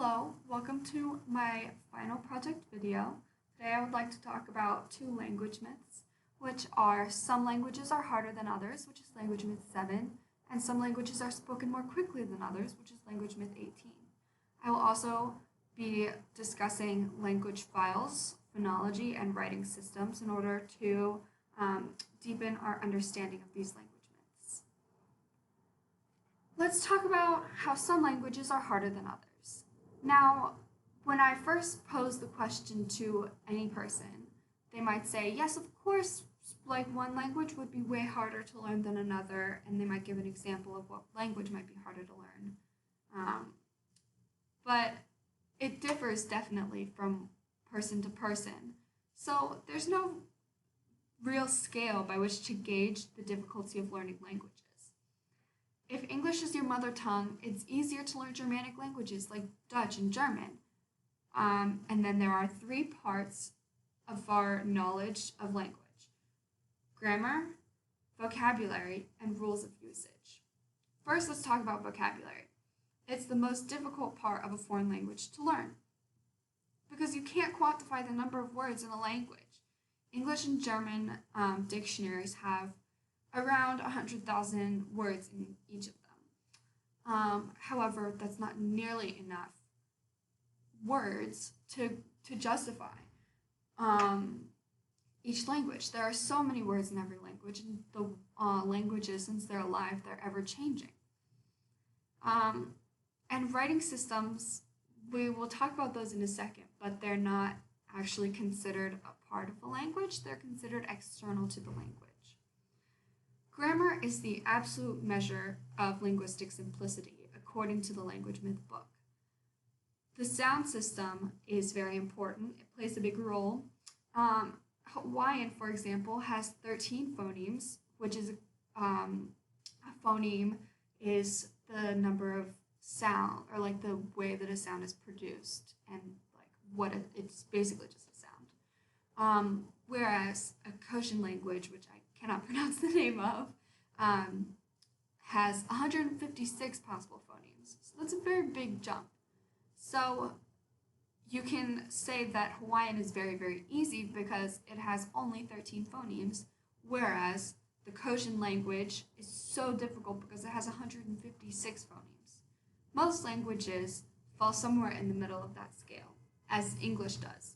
Hello, welcome to my final project video. Today I would like to talk about two language myths, which are some languages are harder than others, which is language myth 7, and some languages are spoken more quickly than others, which is language myth 18. I will also be discussing language files, phonology, and writing systems in order to deepen our understanding of these language myths. Let's talk about how some languages are harder than others. Now, when I first pose the question to any person, they might say, yes, of course, like one language would be way harder to learn than another, and they might give an example of what language might be harder to learn. But it differs definitely from person to person. So there's no real scale by which to gauge the difficulty of learning languages. If English is your mother tongue, it's easier to learn Germanic languages like Dutch and German. And then there are three parts of our knowledge of language: grammar, vocabulary, and rules of usage. First, let's talk about vocabulary. It's the most difficult part of a foreign language to learn because you can't quantify the number of words in a language. English and German dictionaries have around 100,000 words in each of them. However, that's not nearly enough words to justify each language. There are so many words in every language, and the languages, since they're alive, they're ever changing. And writing systems, we will talk about those in a second, but they're not actually considered a part of the language. They're considered external to the language. Grammar is the absolute measure of linguistic simplicity, according to the Language Myth book. The sound system is very important. It plays a big role. Hawaiian, for example, has 13 phonemes, which is a phoneme is the number of sound, or like the way that a sound is produced, and like what it's basically just a sound. Whereas a Cochin language, which I cannot pronounce the name of, has 156 possible phonemes. So that's a very big jump. So you can say that Hawaiian is very, very easy because it has only 13 phonemes, whereas the Cochin language is so difficult because it has 156 phonemes. Most languages fall somewhere in the middle of that scale, as English does.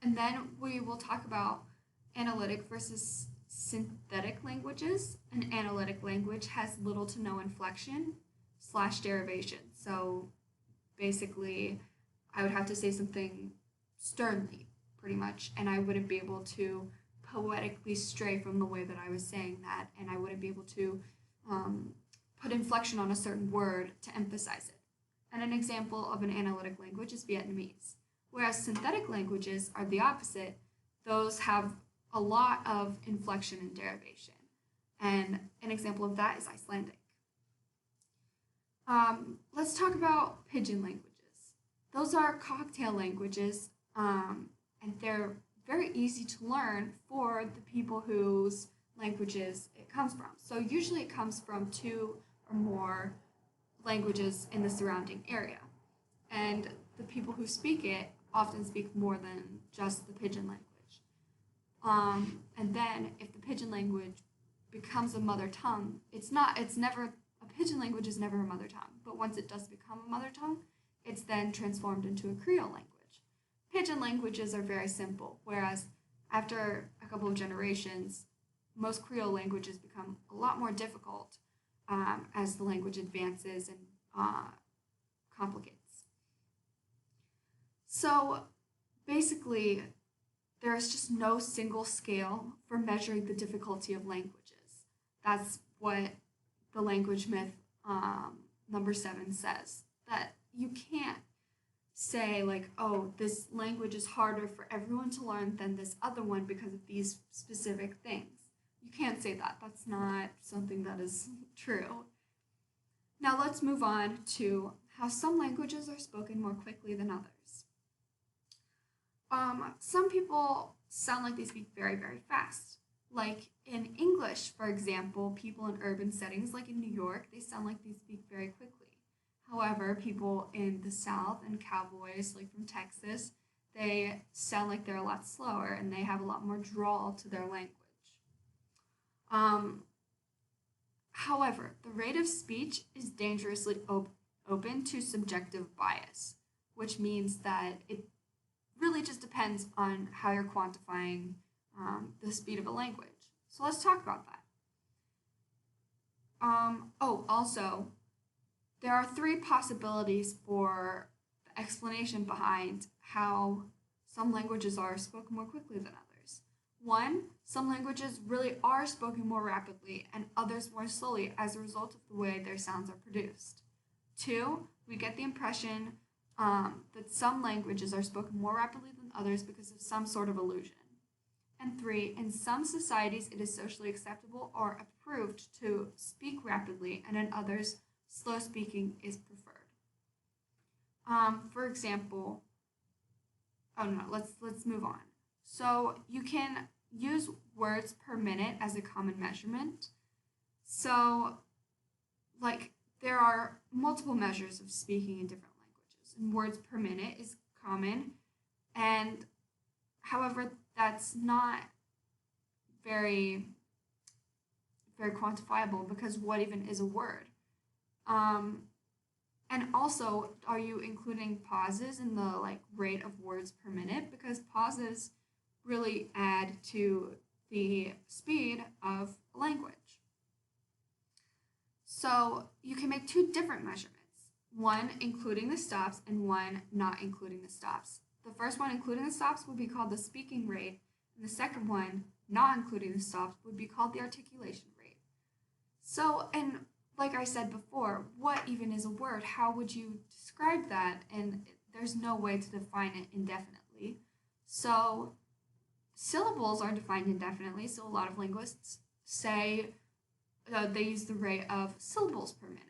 And then we will talk about analytic versus synthetic languages. An analytic language has little to no inflection / derivation. So basically, I would have to say something sternly, pretty much, and I wouldn't be able to poetically stray from the way that I was saying that, and I wouldn't be able to put inflection on a certain word to emphasize it. And an example of an analytic language is Vietnamese. Whereas synthetic languages are the opposite. Those have a lot of inflection and derivation. And an example of that is Icelandic. Let's talk about pidgin languages. Those are cocktail languages, and they're very easy to learn for the people whose languages it comes from. So usually it comes from 2 or more languages in the surrounding area. And the people who speak it often speak more than just the pidgin language. And then if the pidgin language becomes a mother tongue, a pidgin language is never a mother tongue, but once it does become a mother tongue, it's then transformed into a Creole language. Pidgin languages are very simple, whereas after a couple of generations, most Creole languages become a lot more difficult as the language advances and complicates. So basically, there is just no single scale for measuring the difficulty of languages. That's what the language myth number 7 says, that you can't say like, oh, this language is harder for everyone to learn than this other one because of these specific things. You can't say that. That's not something that is true. Now let's move on to how some languages are spoken more quickly than others. Some people sound like they speak very, very fast. Like in English, for example, people in urban settings, like in New York, they sound like they speak very quickly. However, people in the South and cowboys, like from Texas, they sound like they're a lot slower and they have a lot more drawl to their language. Um, However, the rate of speech is dangerously open to subjective bias, which means that it really just depends on how you're quantifying the speed of a language. So let's talk about that. Also, there are three possibilities for the explanation behind how some languages are spoken more quickly than others. One, some languages really are spoken more rapidly and others more slowly as a result of the way their sounds are produced. Two, we get the impression that some languages are spoken more rapidly than others because of some sort of illusion. And three, in some societies it is socially acceptable or approved to speak rapidly, and in others, slow speaking is preferred. For example, let's move on. So you can use words per minute as a common measurement. So, like, there are multiple measures of speaking in different languages, and words per minute is common, and however, that's not very quantifiable because what even is a word? And also, are you including pauses in the rate of words per minute? Because pauses really add to the speed of a language. So you can make two different measurements, one including the stops and one not including the stops. The first one, including the stops, would be called the speaking rate, and the second one, not including the stops, would be called the articulation rate. So, and like I said before, what even is a word? How would you describe that? And there's no way to define it indefinitely. So, syllables are defined indefinitely, so a lot of linguists say they use the rate of syllables per minute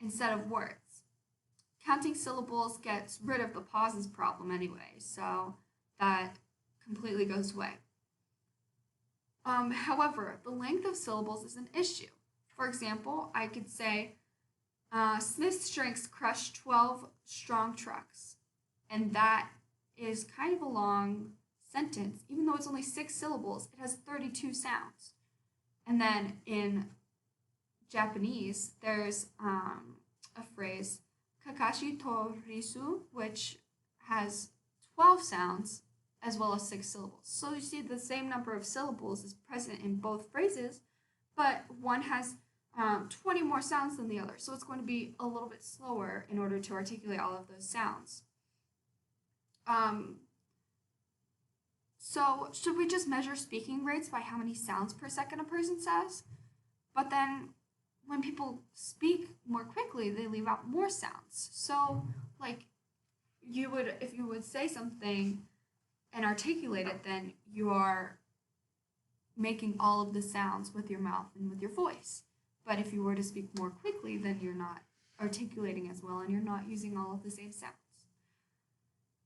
instead of words. Counting syllables gets rid of the pauses problem anyway, so that completely goes away. However, the length of syllables is an issue. For example, I could say, Smith's strengths crushed 12 strong trucks, and that is kind of a long sentence. Even though it's only 6 syllables, it has 32 sounds. And then in Japanese, there's a phrase, Kakashi to risu, which has 12 sounds as well as 6 syllables. So you see the same number of syllables is present in both phrases, but one has 20 more sounds than the other. So it's going to be a little bit slower in order to articulate all of those sounds. So should we just measure speaking rates by how many sounds per second a person says? But then when people speak more quickly, they leave out more sounds. So, if you would say something and articulate it, then you are making all of the sounds with your mouth and with your voice. But if you were to speak more quickly, then you're not articulating as well and you're not using all of the same sounds.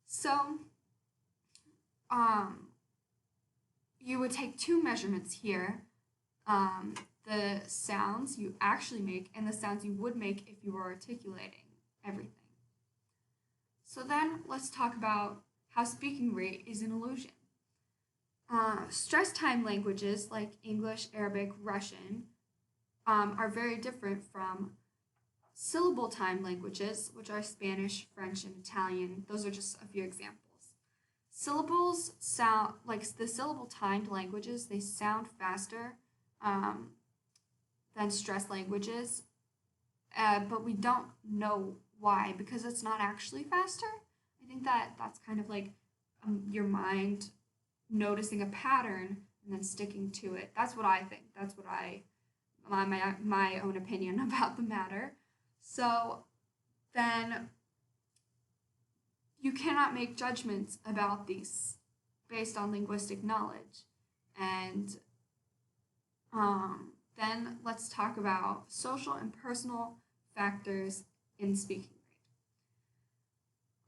So, you would take two measurements here. The sounds you actually make and the sounds you would make if you were articulating everything. So then let's talk about how speaking rate is an illusion. Stress time languages like English, Arabic, Russian are very different from syllable time languages, which are Spanish, French, and Italian. Those are just a few examples. Syllables sound like the syllable timed languages, they sound faster than stress languages, but we don't know why because it's not actually faster. I think that's kind of like your mind noticing a pattern and then sticking to it. That's what I think. That's what my own opinion about the matter. So then you cannot make judgments about these based on linguistic knowledge. And then let's talk about social and personal factors in speaking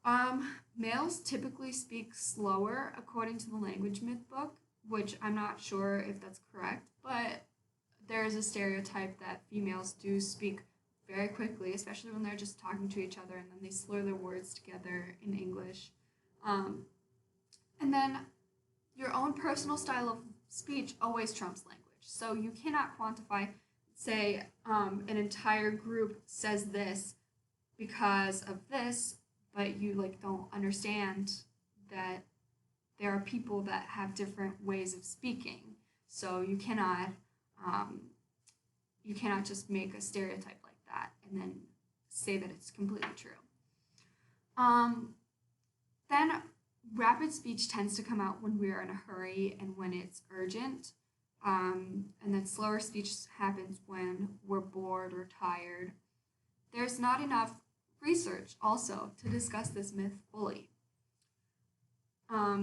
rate. Males typically speak slower according to the Language Myth book, which I'm not sure if that's correct, but there is a stereotype that females do speak very quickly, especially when they're just talking to each other and then they slur their words together in English. Um, and then your own personal style of speech always trumps language. So you cannot quantify, say, an entire group says this because of this, but you like don't understand that there are people that have different ways of speaking. So um, you cannot just make a stereotype like that and then say that it's completely true. Then rapid speech tends to come out when we are in a hurry and when it's urgent. And then slower speech happens when we're bored or tired. There's not enough research also to discuss this myth fully.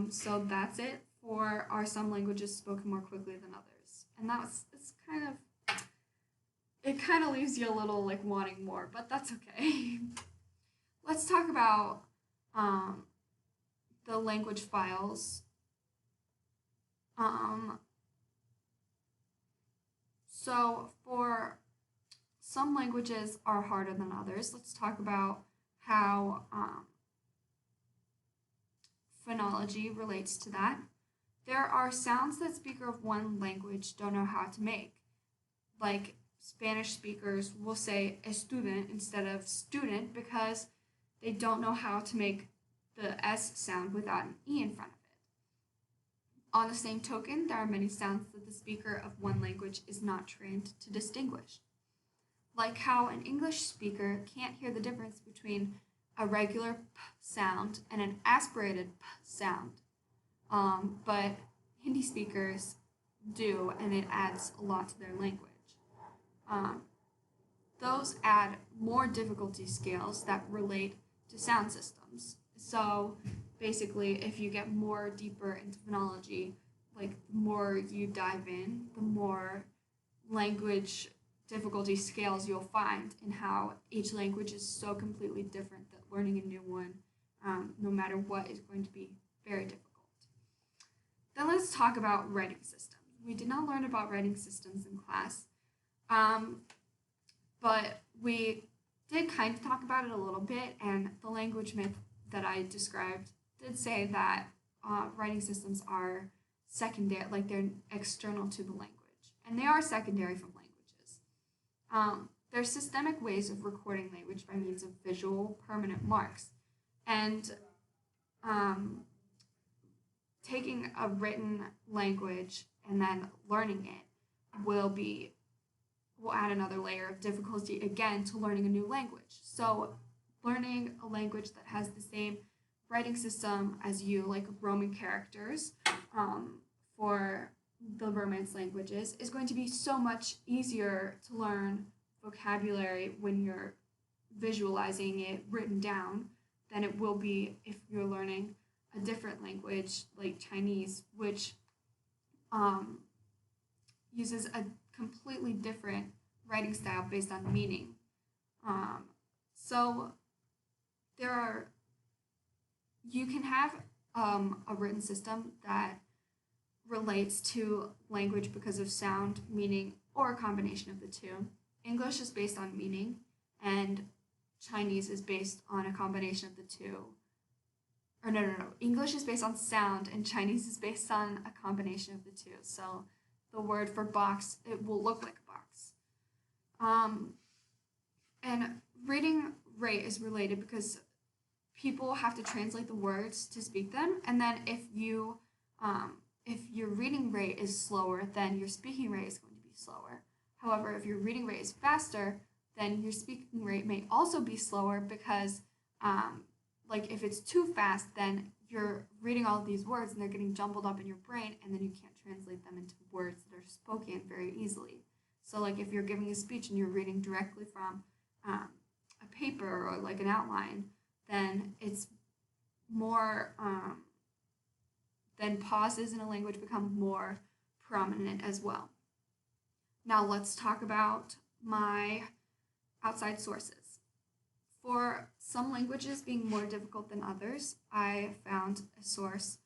So that's it for are some languages spoken more quickly than others. And it kind of leaves you a little like wanting more, but that's okay. Let's talk about the language files. So for some languages are harder than others. Let's talk about how phonology relates to that. There are sounds that speakers of one language don't know how to make. Like Spanish speakers will say a student instead of student because they don't know how to make the S sound without an E in front of it. On the same token, there are many sounds that the speaker of one language is not trained to distinguish. Like how an English speaker can't hear the difference between a regular p sound and an aspirated p sound. But Hindi speakers do, and it adds a lot to their language. Those add more difficulty scales that relate to sound systems. So basically, if you get more deeper into phonology, like the more you dive in, the more language difficulty scales you'll find in how each language is so completely different that learning a new one, no matter what, is going to be very difficult. Then let's talk about writing systems. We did not learn about writing systems in class, but we did kind of talk about it a little bit, and the language myth that I described did say that writing systems are secondary, like they're external to the language, and they are secondary from languages. They're systemic ways of recording language by means of visual permanent marks, and taking a written language and then learning it will add another layer of difficulty again to learning a new language. So learning a language that has the same writing system as you, like Roman characters, for the Romance languages, is going to be so much easier to learn vocabulary when you're visualizing it written down than it will be if you're learning a different language like Chinese, which uses a completely different writing style based on meaning. So you can have a written system that relates to language because of sound, meaning, or a combination of the two. English is based on meaning, and Chinese is based on a combination of the two. Or no. English is based on sound, and Chinese is based on a combination of the two. So the word for box, it will look like a box. And reading rate is related because people have to translate the words to speak them, and then if your reading rate is slower, then your speaking rate is going to be slower. However, if your reading rate is faster, then your speaking rate may also be slower because like if it's too fast, then you're reading all of these words and they're getting jumbled up in your brain, and then you can't translate them into words that are spoken very easily. So like if you're giving a speech and you're reading directly from a paper or like an outline, then it's more, then pauses in a language become more prominent as well. Now let's talk about my outside sources. For some languages being more difficult than others, I found a source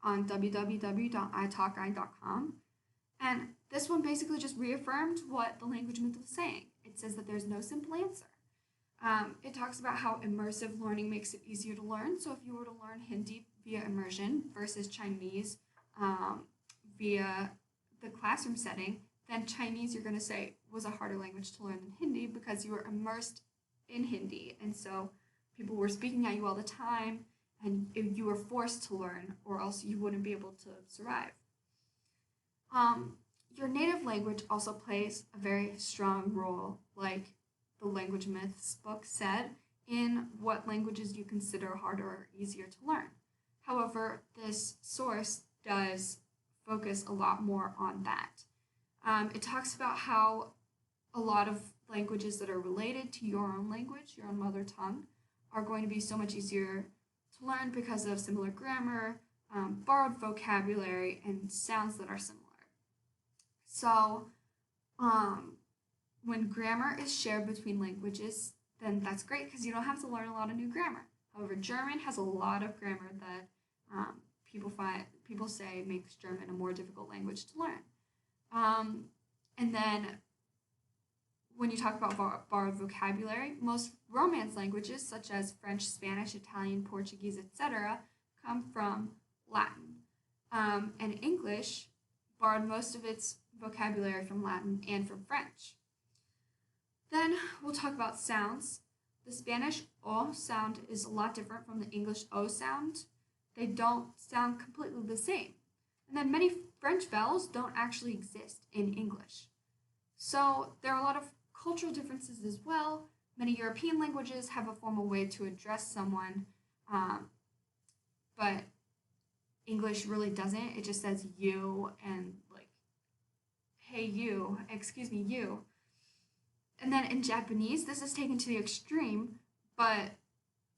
on www.italkguide.com, and this one basically just reaffirmed what the language myth was saying. it says that there's no simple answer. It talks about how immersive learning makes it easier to learn. So if you were to learn Hindi via immersion versus Chinese via the classroom setting, then Chinese, you're going to say, was a harder language to learn than Hindi because you were immersed in Hindi. And so people were speaking at you all the time, and you were forced to learn, or else you wouldn't be able to survive. Your native language also plays a very strong role, like the Language Myths book said, in what languages you consider harder or easier to learn. However, this source does focus a lot more on that. It talks about how a lot of languages that are related to your own language, your own mother tongue, are going to be so much easier to learn because of similar grammar, borrowed vocabulary, and sounds that are similar. So, when grammar is shared between languages, then that's great because you don't have to learn a lot of new grammar. However, German has a lot of grammar that people say makes German a more difficult language to learn. And then when you talk about borrowed vocabulary, most Romance languages such as French, Spanish, Italian, Portuguese, etc. come from Latin. And English borrowed most of its vocabulary from Latin and from French. Then we'll talk about sounds. The Spanish O sound is a lot different from the English O sound. They don't sound completely the same. And then many French vowels don't actually exist in English. So there are a lot of cultural differences as well. Many European languages have a formal way to address someone, but English really doesn't. It just says you and like, hey you, excuse me, you. And then in Japanese, this is taken to the extreme, but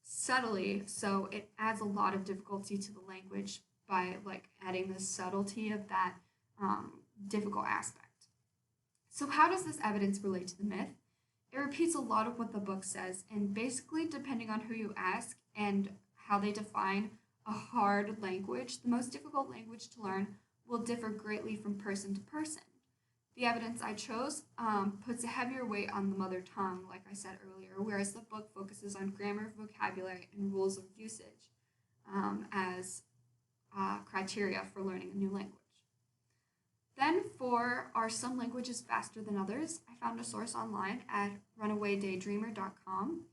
subtly, so it adds a lot of difficulty to the language by like adding the subtlety of that difficult aspect. So how does this evidence relate to the myth? It repeats a lot of what the book says, and basically depending on who you ask and how they define a hard language, the most difficult language to learn will differ greatly from person to person. The evidence I chose puts a heavier weight on the mother tongue, like I said earlier, whereas the book focuses on grammar, vocabulary, and rules of usage as criteria for learning a new language. Then for are some languages faster than others, I found a source online at runawaydaydreamer.com.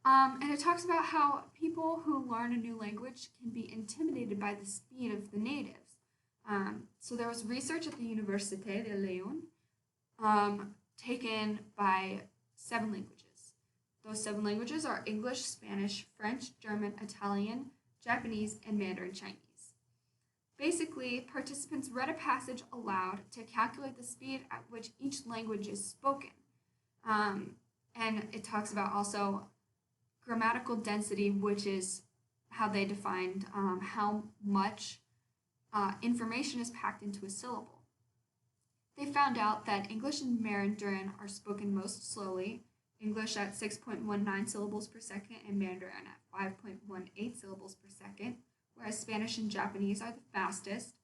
And it talks about how people who learn a new language can be intimidated by the speed of the natives. So there was research at the Université de Lyon taken by 7 languages. Those 7 languages are English, Spanish, French, German, Italian, Japanese, and Mandarin Chinese. Basically, participants read a passage aloud to calculate the speed at which each language is spoken. And it talks about also grammatical density, which is how they defined how much information is packed into a syllable. They found out that English and Mandarin are spoken most slowly, English at 6.19 syllables per second and Mandarin at 5.18 syllables per second, whereas Spanish and Japanese are the fastest.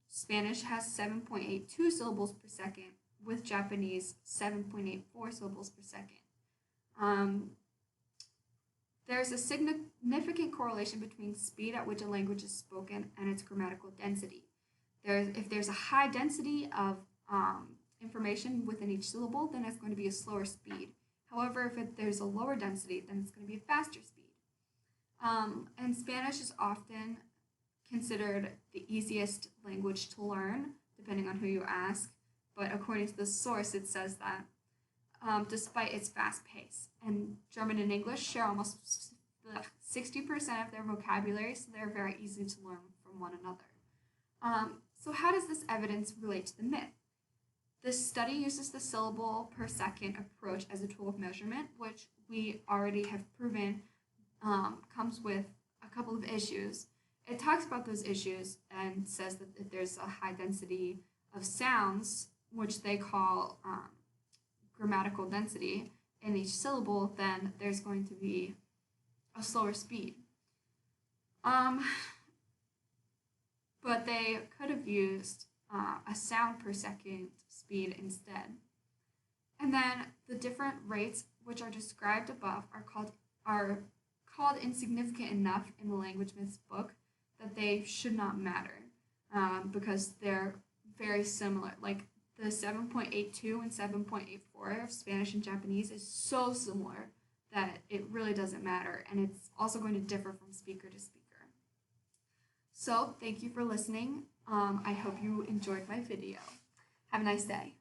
Spanish has 7.82 syllables per second, with Japanese 7.84 syllables per second. There's a significant correlation between speed at which a language is spoken and its grammatical density. If there's a high density of information within each syllable, then it's going to be a slower speed. However, if there's a lower density, then it's going to be a faster speed. And Spanish is often considered the easiest language to learn, depending on who you ask. But according to the source, it says that despite its fast pace. And German and English share almost 60% of their vocabulary, so they're very easy to learn from one another. So how does this evidence relate to the myth? This study uses the syllable per second approach as a tool of measurement, which we already have proven comes with a couple of issues. It talks about those issues and says that if there's a high density of sounds, which they call grammatical density in each syllable, then there's going to be a slower speed. But they could have used a sound per second speed instead. And then the different rates which are described above are called insignificant enough in the Language Myths book that they should not matter, because they're very similar. Like the 7.82 and 7.84 of Spanish and Japanese is so similar that it really doesn't matter, and it's also going to differ from speaker to speaker. So thank you for listening. I hope you enjoyed my video. Have a nice day.